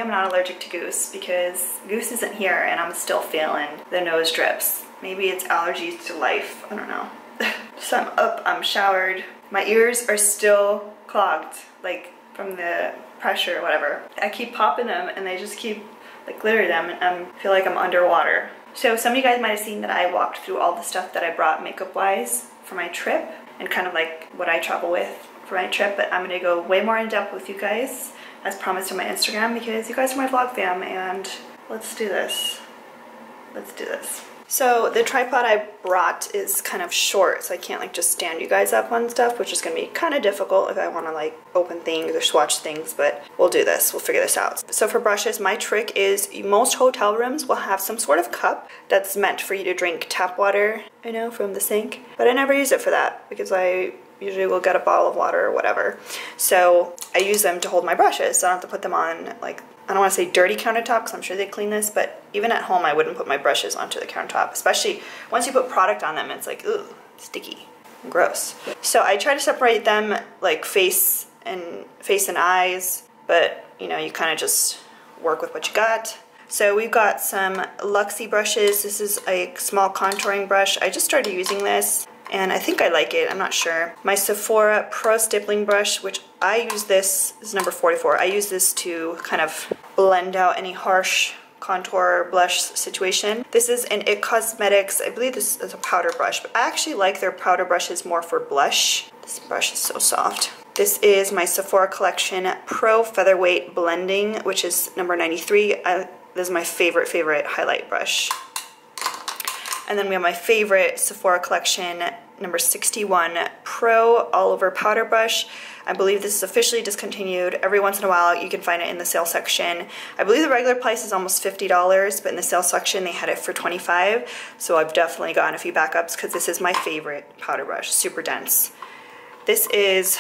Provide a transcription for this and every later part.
I'm not allergic to Goose because Goose isn't here and I'm still feeling the nose drips. Maybe it's allergies to life, I don't know. So I'm up, I'm showered. My ears are still clogged, like from the pressure or whatever. I keep popping them and they just keep like glittering them and I feel like I'm underwater. So some of you guys might have seen that I walked through all the stuff that I brought makeup wise for my trip and kind of like what I travel with for my trip, but I'm gonna go way more in depth with you guys as promised on my Instagram because you guys are my vlog fam and let's do this. Let's do this. So the tripod I brought is kind of short, so I can't like just stand you guys up on stuff, which is gonna be kind of difficult if I wanna like open things or swatch things, but we'll do this, we'll figure this out. So for brushes, my trick is most hotel rooms will have some sort of cup that's meant for you to drink tap water, I know, from the sink, but I never use it for that because I usually will get a bottle of water or whatever. So I use them to hold my brushes, so I don't have to put them on like, I don't want to say dirty countertop because I'm sure they clean this, but even at home I wouldn't put my brushes onto the countertop, especially once you put product on them, it's like, ooh, sticky and gross. So I try to separate them like face and eyes, but you know, you kind of just work with what you got. So we've got some Luxie brushes. This is a small contouring brush. I just started using this and I think I like it, I'm not sure. My Sephora Pro Stippling Brush, which I use this is number 44. I use this to kind of blend out any harsh contour blush situation. This is an IT Cosmetics, I believe this is a powder brush, but I actually like their powder brushes more for blush. This brush is so soft. This is my Sephora Collection Pro Featherweight Blending, which is number 93. This is my favorite highlight brush. And then we have my favorite Sephora Collection number 61 Pro All Over Powder Brush. I believe this is officially discontinued. Every once in a while you can find it in the sale section. I believe the regular price is almost $50, but in the sale section they had it for $25. So I've definitely gotten a few backups because this is my favorite powder brush, super dense. This is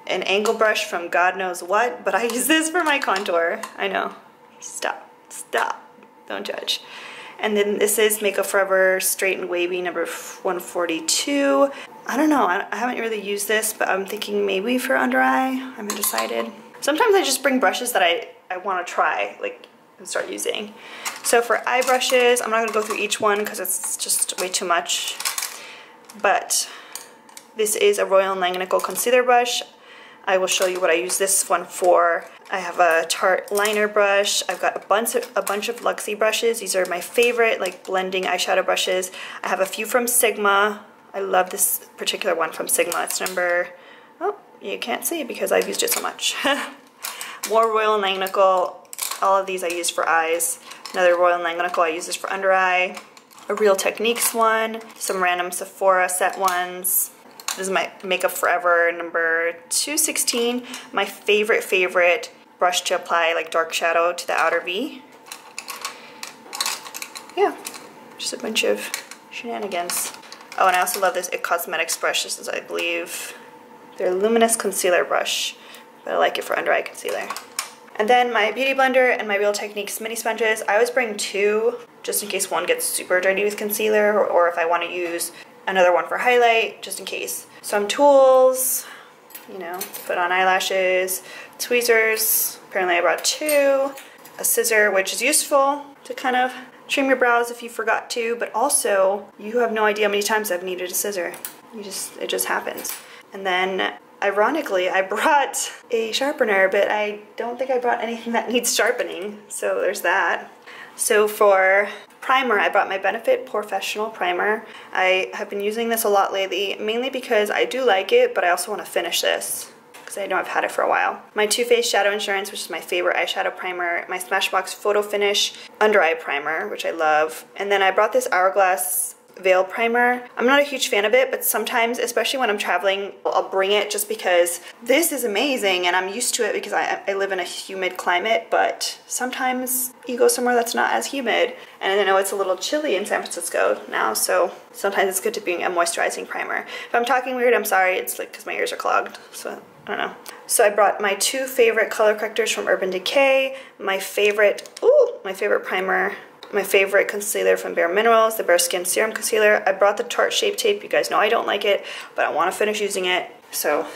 an angle brush from God knows what, but I use this for my contour. I know. Stop. Don't judge. And then this is Makeup Forever Straight and Wavy number 142. I don't know, I haven't really used this, but I'm thinking maybe for under eye. I haven't decided. Sometimes I just bring brushes that I want to try, like, and start using. So for eye brushes, I'm not going to go through each one because it's just way too much. But this is a Royal & Langnickel concealer brush. I will show you what I use this one for. I have a Tarte liner brush. I've got a bunch of Luxie brushes. These are my favorite, like blending eyeshadow brushes. I have a few from Sigma. I love this particular one from Sigma. It's number, oh, you can't see because I've used it so much. More Royal & Langnickel. All of these I use for eyes. Another Royal & Langnickel, I use this for under eye. A Real Techniques one. Some random Sephora set ones. This is my Makeup Forever number 216. My favorite brush to apply like dark shadow to the outer V. Yeah, just a bunch of shenanigans. Oh, and I also love this IT Cosmetics brush. This is, I believe, their Luminous Concealer brush, but I like it for under eye concealer. And then my Beauty Blender and my Real Techniques mini sponges. I always bring two just in case one gets super dirty with concealer or if I want to use another one for highlight, just in case. Some tools, you know, put on eyelashes, tweezers, apparently I brought two, a scissor, which is useful to kind of trim your brows if you forgot to, but also you have no idea how many times I've needed a scissor. It just happens. And then ironically, I brought a sharpener, but I don't think I brought anything that needs sharpening, so there's that. So for primer, I brought my Benefit Professional Primer. I have been using this a lot lately, mainly because I do like it, but I also want to finish this because I know I've had it for a while. My Too Faced Shadow Insurance, which is my favorite eyeshadow primer. My Smashbox Photo Finish Under Eye Primer, which I love. And then I brought this Hourglass Veil Primer. I'm not a huge fan of it, but sometimes, especially when I'm traveling, I'll bring it just because this is amazing and I'm used to it because I live in a humid climate, but sometimes you go somewhere that's not as humid. And I know it's a little chilly in San Francisco now, so sometimes it's good to bring a moisturizing primer. If I'm talking weird, I'm sorry. It's like because my ears are clogged, so I don't know. So I brought my two favorite color correctors from Urban Decay, my favorite primer, my favorite concealer from Bare Minerals, the Bare Skin Serum Concealer. I brought the Tarte Shape Tape. You guys know I don't like it, but I want to finish using it, so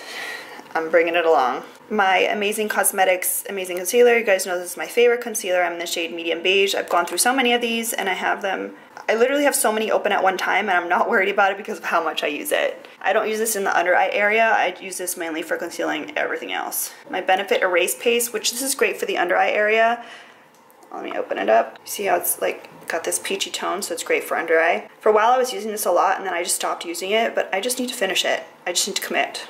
I'm bringing it along. my Amazing Cosmetics Amazing Concealer. You guys know this is my favorite concealer. I'm in the shade Medium Beige. I've gone through so many of these and I have them. I literally have so many open at one time and I'm not worried about it because of how much I use it. I don't use this in the under eye area. I use this mainly for concealing everything else. My Benefit Erase Paste, which this is great for the under eye area. Let me open it up. See how it's like got this peachy tone, so it's great for under eye. For a while I was using this a lot and then I just stopped using it, but I just need to finish it. I just need to commit.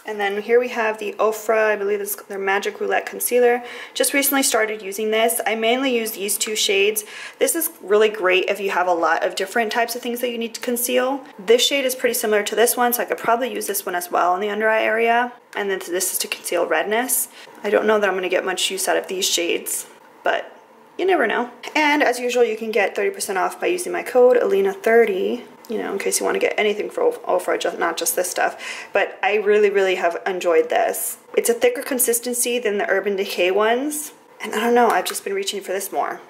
And then here we have the Ofra, I believe it's their Magic Roulette Concealer. Just recently started using this. I mainly use these two shades. This is really great if you have a lot of different types of things that you need to conceal. This shade is pretty similar to this one, so I could probably use this one as well in the under eye area. And then this is to conceal redness. I don't know that I'm going to get much use out of these shades, but you never know. And as usual, you can get 30% off by using my code ALINA30, you know, in case you want to get anything for Ofra, not just this stuff. But I really have enjoyed this. It's a thicker consistency than the Urban Decay ones. And I don't know, I've just been reaching for this more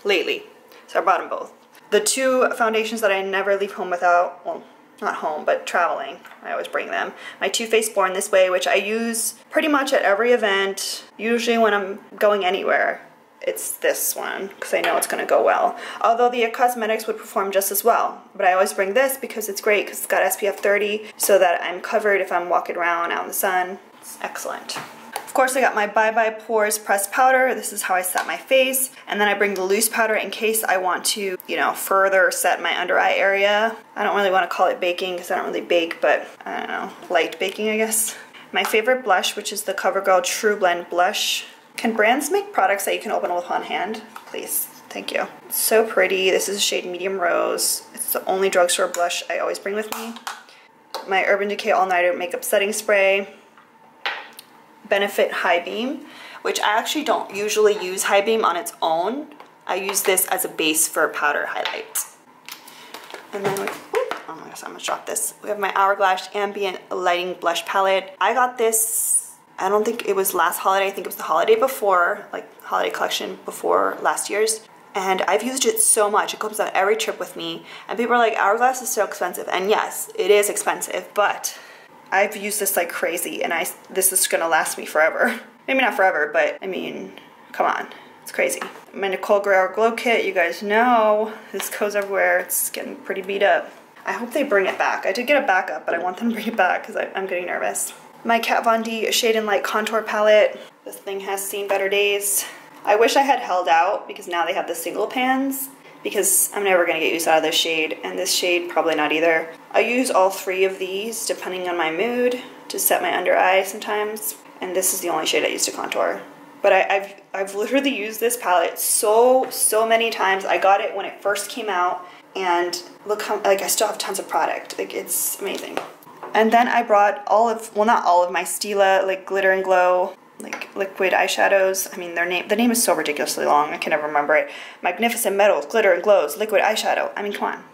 lately. So I bought them both. The two foundations that I never leave home without, well, not home, but traveling. I always bring them. My Too Faced Born This Way, which I use pretty much at every event, usually when I'm going anywhere. It's this one because I know it's going to go well. Although the IT Cosmetics would perform just as well. But I always bring this because it's great because it's got SPF 30 so that I'm covered if I'm walking around out in the sun. It's excellent. Of course, I got my Bye Bye Pores pressed powder. This is how I set my face. And then I bring the loose powder in case I want to, you know, further set my under eye area. I don't really want to call it baking because I don't really bake, but I don't know, light baking, I guess. My favorite blush, which is the CoverGirl True Blend Blush. Can brands make products that you can open with one hand? Please. Thank you. It's so pretty. This is a shade Medium Rose. It's the only drugstore blush I always bring with me. My Urban Decay All Nighter Makeup Setting Spray. Benefit High Beam, which I actually don't usually use High Beam on its own. I use this as a base for powder highlights. And then oh my gosh, I'm gonna drop this. We have my Hourglass Ambient Lighting Blush Palette. I got this, I don't think it was last holiday, I think it was the holiday before, like holiday collection before last year's. And I've used it so much, it comes on every trip with me. And people are like, Hourglass is so expensive. And yes, it is expensive, but I've used this like crazy and this is gonna last me forever. Maybe not forever, but I mean, come on, it's crazy. My Nicole Guerrero Glow Kit, you guys know, this goes everywhere. It's getting pretty beat up. I hope they bring it back. I did get a backup, but I want them to bring it back because I'm getting nervous. My Kat Von D Shade and Light Contour Palette. This thing has seen better days. I wish I had held out because now they have the single pans because I'm never gonna get use out of this shade, and this shade probably not either. I use all three of these depending on my mood to set my under eye sometimes, and this is the only shade I use to contour. But I've literally used this palette so many times. I got it when it first came out, and look how, like, I still have tons of product. Like, it's amazing. And then I brought all of, well, not all of my Stila, like, Glitter and Glow, like, liquid eyeshadows. I mean, the name is so ridiculously long, I can never remember it. Magnificent Metals, Glitter and Glows, liquid eyeshadow. I mean, come on.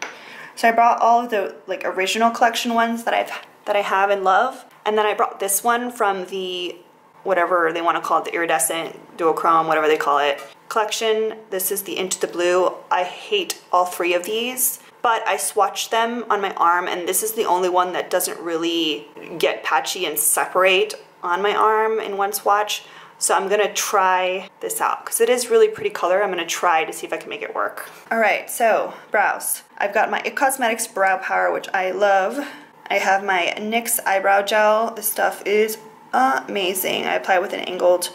So I brought all of the, like, original collection ones that I have and love. And then I brought this one from the, whatever they want to call it, the iridescent, duochrome, whatever they call it, collection. This is the Into the Blue. I hate all three of these, but I swatched them on my arm, and this is the only one that doesn't really get patchy and separate on my arm in one swatch. So I'm gonna try this out because it is really pretty color. I'm gonna try to see if I can make it work. All right, so brows. I've got my IT Cosmetics Brow Power, which I love. I have my NYX Eyebrow Gel. This stuff is amazing. I apply with an angled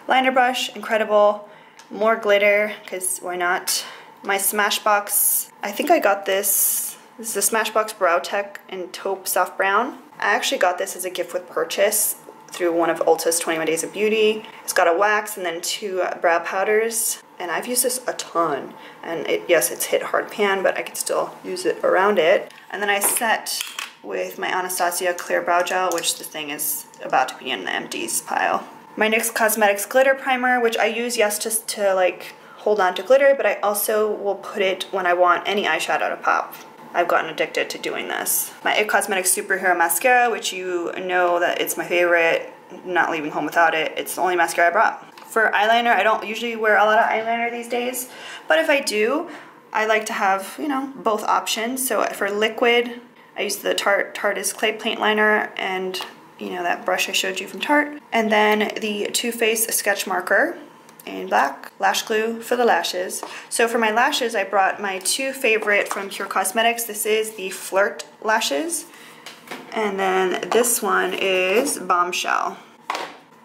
liner brush, incredible. More glitter, because why not? My Smashbox, I think I got this. This is the Smashbox Brow Tech in Taupe Soft Brown. I actually got this as a gift with purchase through one of Ulta's 21 Days of Beauty. It's got a wax and then two brow powders. And I've used this a ton. And yes, it's hit hard pan, but I can still use it around it. And then I set with my Anastasia Clear Brow Gel, which the thing is about to be in the empties pile. My NYX Cosmetics Glitter Primer, which I use, yes, just to like hold on to glitter, but I also will put it when I want any eyeshadow to pop. I've gotten addicted to doing this. My IT Cosmetics Superhero Mascara, which you know that it's my favorite, not leaving home without it. It's the only mascara I brought. For eyeliner, I don't usually wear a lot of eyeliner these days, but if I do, I like to have, you know, both options. So for liquid, I use the Tarte's Clay Paint Liner, and you know, that brush I showed you from Tarte. And then the Too Faced sketch marker in black, lash glue for the lashes. So for my lashes, I brought my two favorite from Pure Cosmetics. This is the Flirt lashes. And then this one is Bombshell.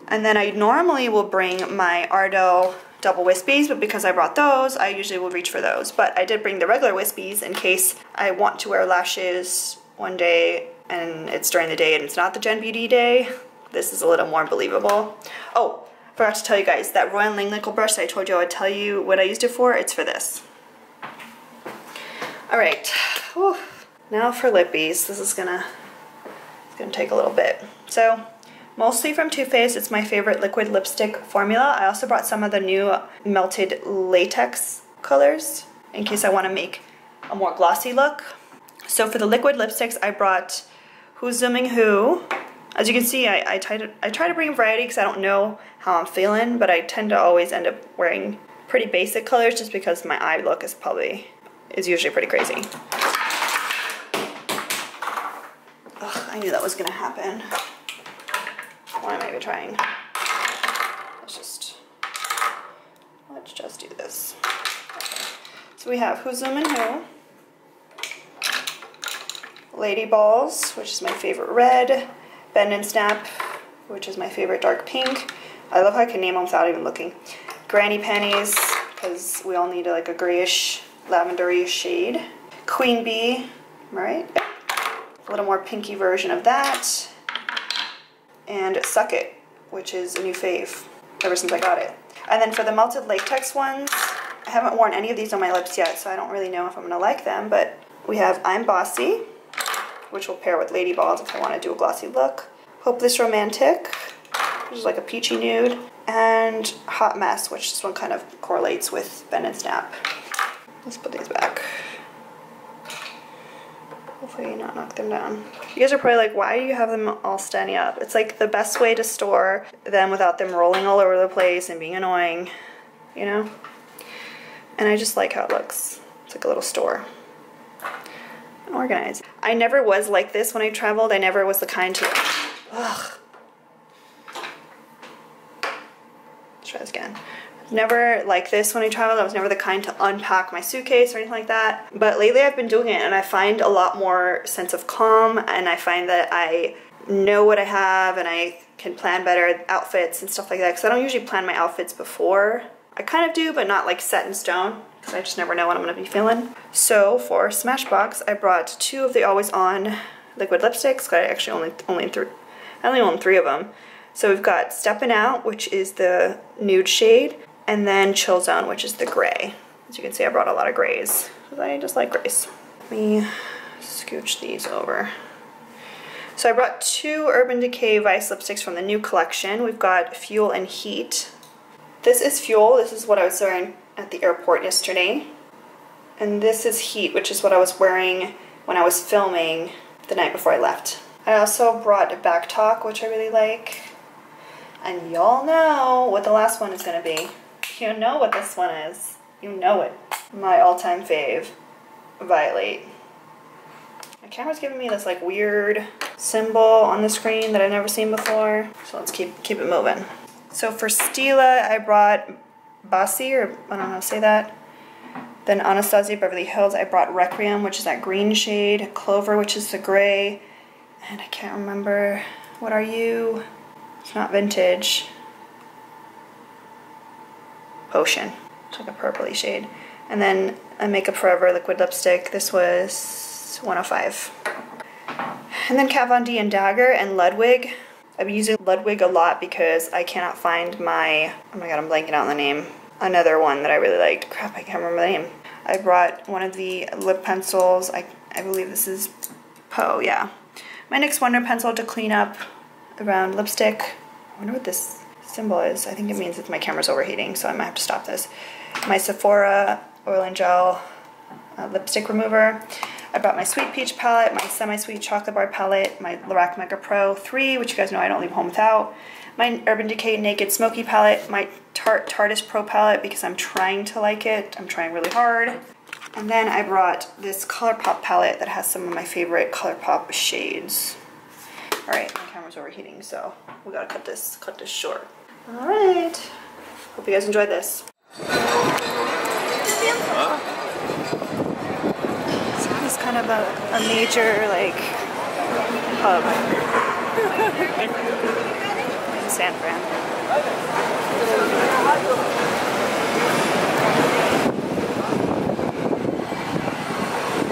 And then I normally will bring my Ardell double wispies, but because I brought those, I usually will reach for those. But I did bring the regular wispies in case I want to wear lashes one day and it's during the day and it's not the GenBeauty day. This is a little more believable. Oh, forgot to tell you guys, that Royal Langnickel brush that I told you I would tell you what I used it for, it's for this. Alright, now for lippies. This is gonna take a little bit. So, mostly from Too Faced, it's my favorite liquid lipstick formula. I also brought some of the new melted latex colors in case I want to make a more glossy look. So for the liquid lipsticks, I brought Who's Zooming Who. As you can see, I try to bring variety because I don't know how I'm feeling, but I tend to always end up wearing pretty basic colors just because my eye look is usually pretty crazy. Ugh, I knew that was gonna happen. Why am I even trying? Let's just do this. Okay. So we have Who's Zooming Who, Lady Balls, which is my favorite red, Bend and Snap, which is my favorite dark pink. I love how I can name them without even looking. Granny Panties, because we all need like a grayish, lavendery shade. Queen Bee, right? A little more pinky version of that. And Suck It, which is a new fave ever since I got it. And then for the melted latex ones, I haven't worn any of these on my lips yet, so I don't really know if I'm gonna like them, but we have I'm Bossy, which will pair with Lady Balls if I want to do a glossy look. Hopeless Romantic, which is like a peachy nude. And Hot Mess, which this one kind of correlates with Bend and Snap. Let's put these back. Hopefully not knock them down. You guys are probably like, why do you have them all standing up? It's like the best way to store them without them rolling all over the place and being annoying, you know? And I just like how it looks. It's like a little store. And organized. I never was like this when I traveled. I never was the kind to... Ugh. Let's try this again. Never like this when I traveled. I was never the kind to unpack my suitcase or anything like that. But lately I've been doing it and I find a lot more sense of calm, and I find that I know what I have and I can plan better outfits and stuff like that, because I don't usually plan my outfits before. I kind of do, but not like set in stone, because I just never know what I'm going to be feeling. So for Smashbox, I brought two of the Always On liquid lipsticks. I actually only own 3 of them. So we've got Steppin' Out, which is the nude shade, and then Chill Zone, which is the gray. As you can see, I brought a lot of grays, because I just like grays. Let me scooch these over. So I brought 2 Urban Decay Vice lipsticks from the new collection. We've got Fuel and Heat. This is Fuel. This is what I was wearing at the airport yesterday. And this is Heat, which is what I was wearing when I was filming the night before I left. I also brought Back Talk, which I really like. And y'all know what the last one is going to be. You know what this one is. You know it. My all-time fave, Violate. My camera's giving me this like weird symbol on the screen that I've never seen before. So let's keep it moving. So for Stila, I brought Bossy, or I don't know how to say that. Then Anastasia Beverly Hills, I brought Requiem, which is that green shade. Clover, which is the gray. And I can't remember. What are you? It's not vintage. Potion. It's like a purpley shade. And then a Makeup Forever liquid lipstick. This was 105. And then Kat Von D and Dagger and Ludwig. I've been using Ludwig a lot because I cannot find my... Oh my god, I'm blanking out on the name. Another one that I really liked. Crap, I can't remember the name. I brought one of the lip pencils. I believe this is Poe, yeah. My NYX Wonder Pencil to clean up around lipstick. I wonder what this symbol is. I think it means that my camera's overheating, so I might have to stop this. My Sephora Oil and Gel lipstick remover. I brought my Sweet Peach palette, my Semi-Sweet Chocolate Bar palette, my Lorac Mega Pro 3, which you guys know I don't leave home without. My Urban Decay Naked Smoky palette, my Tarte Tartist Pro palette because I'm trying to like it. I'm trying really hard. And then I brought this ColourPop palette that has some of my favorite ColourPop shades. Alright, my camera camera's overheating, so we gotta cut this short. All right. Hope you guys enjoyed this. So this is kind of a major like hub in San Fran.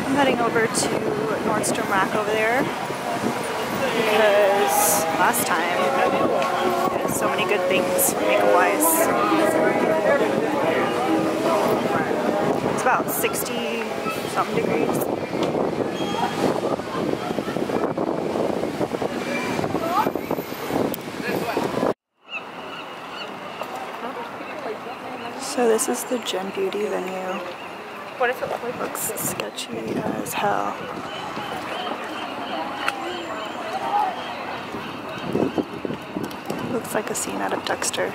I'm heading over to Nordstrom Rack over there because last time there's so many good things makeup-wise. It's about 60-something degrees. So this is the GenBeauty venue. What does it look like? Looks sketchy as hell. Looks like a scene out of Dexter.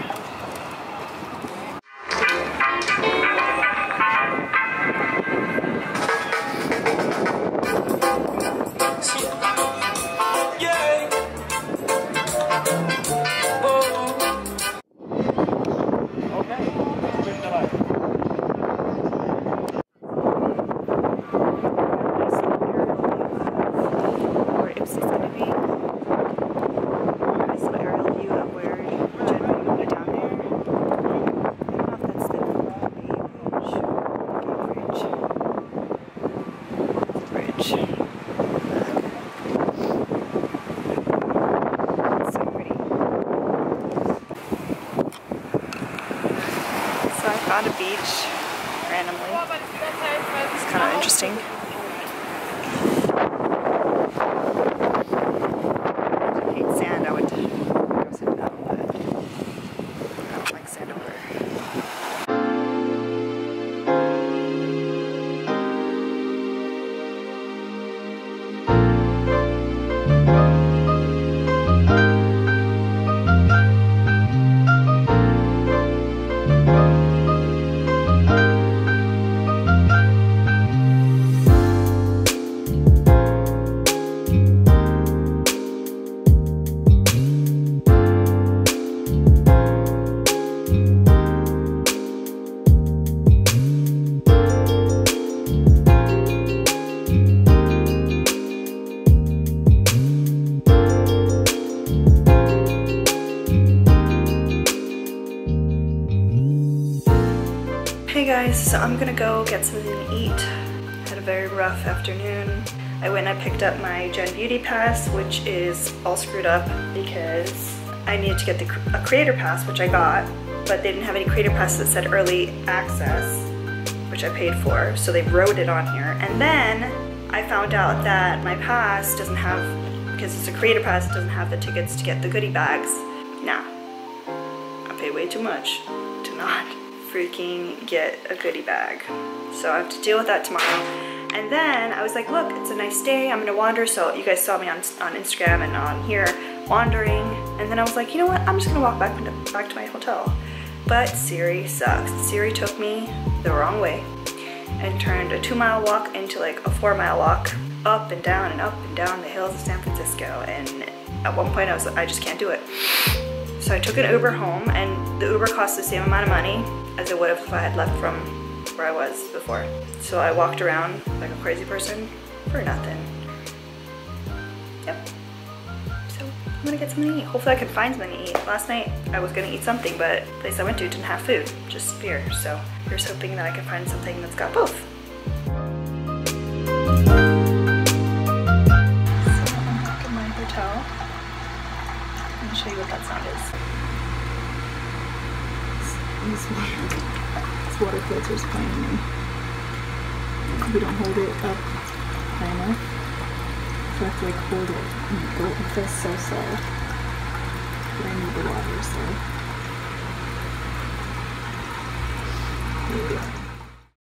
Found a beach randomly. It's kind of interesting. I hate sand. I would go sit down, but I don't like sand over. Hey guys, so I'm gonna go get something to eat. Had a very rough afternoon. I went and I picked up my GenBeauty pass, which is all screwed up because I needed to get a creator pass, which I got, but they didn't have any creator pass that said early access, which I paid for, so they wrote it on here. And then I found out that my pass doesn't have, because it's a creator pass, it doesn't have the tickets to get the goodie bags. Nah, I paid way too much to not freaking get a goodie bag. So I have to deal with that tomorrow. And then I was like, look, it's a nice day, I'm gonna wander. So you guys saw me on Instagram and on here wandering. And then I was like, you know what, I'm just gonna walk back to my hotel. But Siri sucks. Siri took me the wrong way and turned a 2-mile walk into like a 4-mile walk up and down the hills of San Francisco. And at one point I just can't do it. So I took an Uber home, and the Uber cost the same amount of money as it would have if I had left from where I was before. So I walked around like a crazy person for nothing. Yep. So I'm gonna get something to eat. Hopefully I can find something to eat. Last night I was gonna eat something, but the place I went to didn't have food, just beer. So here's hoping that I can find something that's got both. So I'm back in my hotel. I'll show you what that sound is. This water filter is playing me. We don't hold it up high enough. So I have to like hold it and go. It feels so slow. But I need the water, so here we go.